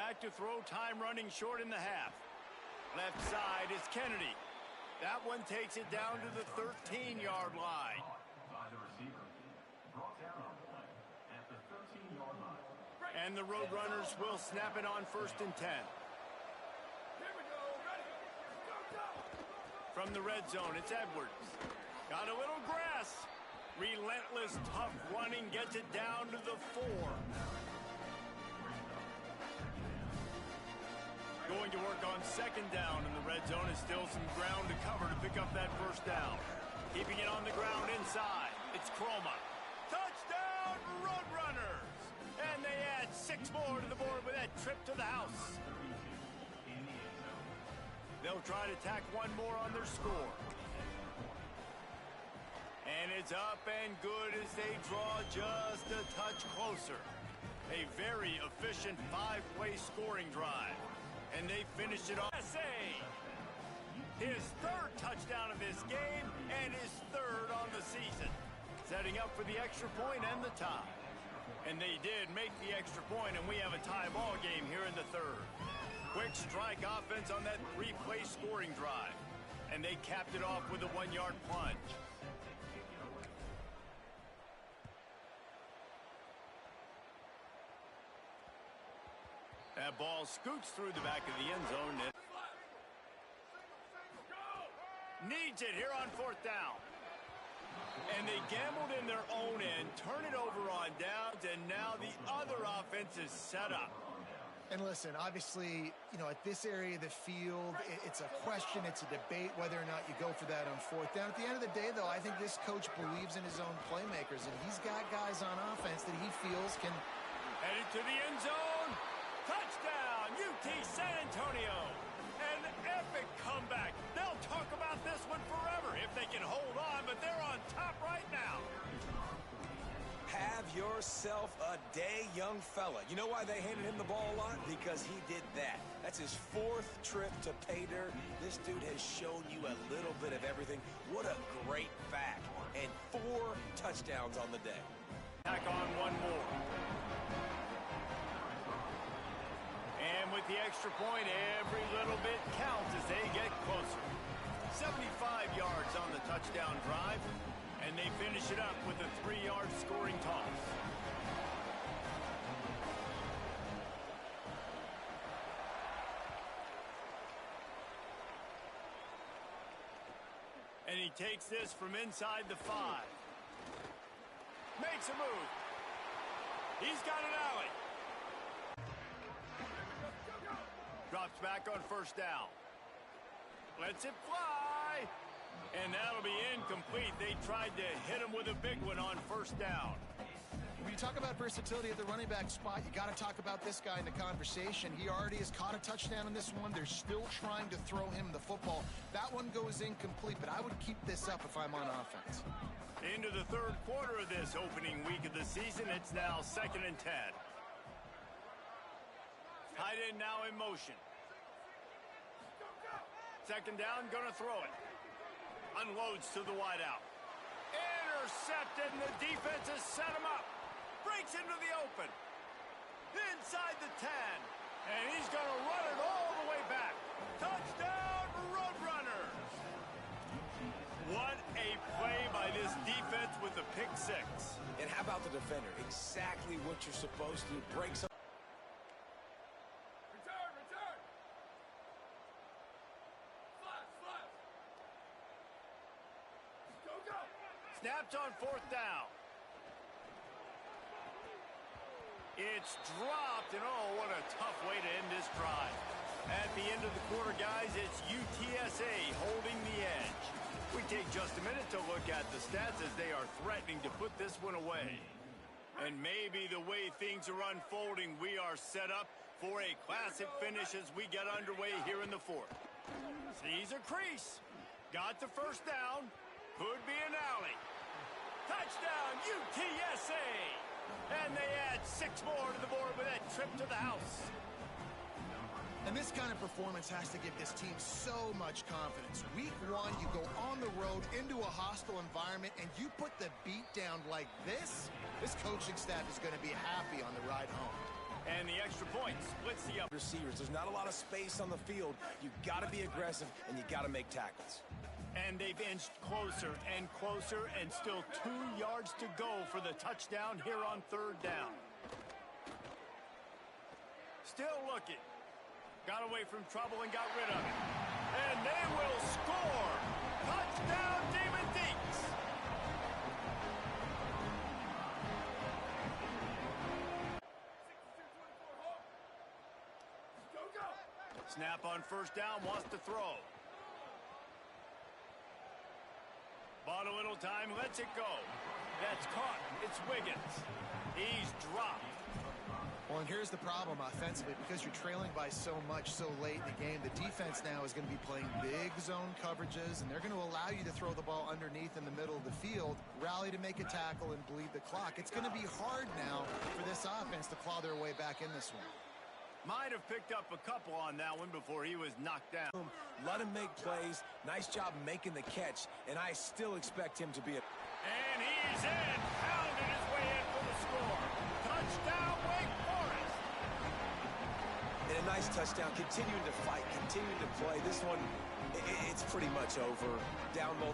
back to throw, time running short in the half. Left side is Kennedy. That one takes it down to the 13-yard line. By the receiver. Brought down on point at the 13-yard line. And the Roadrunners will snap it on 1st and 10. Here we go. Ready. Go. From the red zone, it's Edwards. Got a little grass. Relentless, tough running gets it down to the 4. Going to work on 2nd down in the red zone is still some ground to cover to pick up that 1st down. Keeping it on the ground inside, it's Chroma. Touchdown, Roadrunners! And they add 6 more to the board with that trip to the house. They'll try to tack one more on their score. And it's up and good as they draw just a touch closer. A very efficient 5-play scoring drive. And they finish it off. USA! His 3rd touchdown of this game and his 3rd on the season. Setting up for the extra point and the tie. And they did make the extra point, and we have a tie ball game here in the 3rd. Quick strike offense on that 3-play scoring drive. And they capped it off with a 1-yard plunge. That ball scoots through the back of the end zone. Needs it here on 4th down. And they gambled in their own end, turn it over on downs, and now the other offense is set up. And listen, obviously, you know, at this area of the field, it's a question, it's a debate whether or not you go for that on 4th down. At the end of the day, though, I think this coach believes in his own playmakers, and he's got guys on offense that he feels can... Headed to the end zone. Touchdown, UT San Antonio. An epic comeback. They'll talk about this one forever if they can hold on, but they're on top right now. Have yourself a day, young fella. You know why they handed him the ball a lot? Because he did that. That's his 4th trip to pay dirt. This dude has shown you a little bit of everything. What a great back. And 4 touchdowns on the day. Back on one more. And with the extra point, every little bit counts as they get closer. 75 yards on the touchdown drive, and they finish it up with a 3-yard scoring toss. And he takes this from inside the 5. Makes a move. He's got an alley. Drops back on 1st down. Lets it fly. And that'll be incomplete. They tried to hit him with a big one on 1st down. When you talk about versatility at the running back spot, you got to talk about this guy in the conversation. He already has caught a touchdown in this one. They're still trying to throw him the football. That one goes incomplete, but I would keep this up if I'm on offense. Into the 3rd quarter of this opening week of the season, it's now 2nd and 10. Tight end now in motion. 2nd down, gonna throw it. Unloads to the wideout. Intercepted, and the defense has set him up. Breaks into the open. Inside the 10. And he's gonna run it all the way back. Touchdown, Roadrunners! What a play by this defense with the pick 6. And how about the defender? Exactly what you're supposed to do. Breaks up. Return. Flash. Go. Snaps on 4th down. It's dropped, and oh, what a tough way to end this drive. At the end of the quarter, guys, it's UTSA holding the edge. We take just a minute to look at the stats as they are threatening to put this one away. And maybe the way things are unfolding, we are set up for a classic finish as we get underway here in the 4th. Sees a crease. Got the 1st down. Could be an alley. Touchdown, UTSA! And they add 6 more to the board with that trip to the house. And this kind of performance has to give this team so much confidence. Week 1, you go on the road into a hostile environment, and you put the beat down like this coaching staff is going to be happy on the ride home. And the extra point splits the up. Receivers, there's not a lot of space on the field. You got to be aggressive, and you got to make tackles. And they've inched closer and closer, and still 2 yards to go for the touchdown here on 3rd down. Still looking. Got away from trouble and got rid of it. And they will score. Touchdown, Demon Deeks. Snap on 1st down, wants to throw. Bought a little time, lets it go. That's caught. It's Wiggins. He's dropped. Well, and here's the problem offensively. Because you're trailing by so much so late in the game, the defense now is going to be playing big zone coverages, and they're going to allow you to throw the ball underneath in the middle of the field, rally to make a tackle, and bleed the clock. It's going to be hard now for this offense to claw their way back in this one. Might have picked up a couple on that one before he was knocked down. Let him make plays. Nice job making the catch, and I still expect him to be a... And he's in. Pounded his way in for the score. Touchdown, Wake Forest. And a nice touchdown, continuing to fight, continuing to play. This one, it's pretty much over. Down multiple.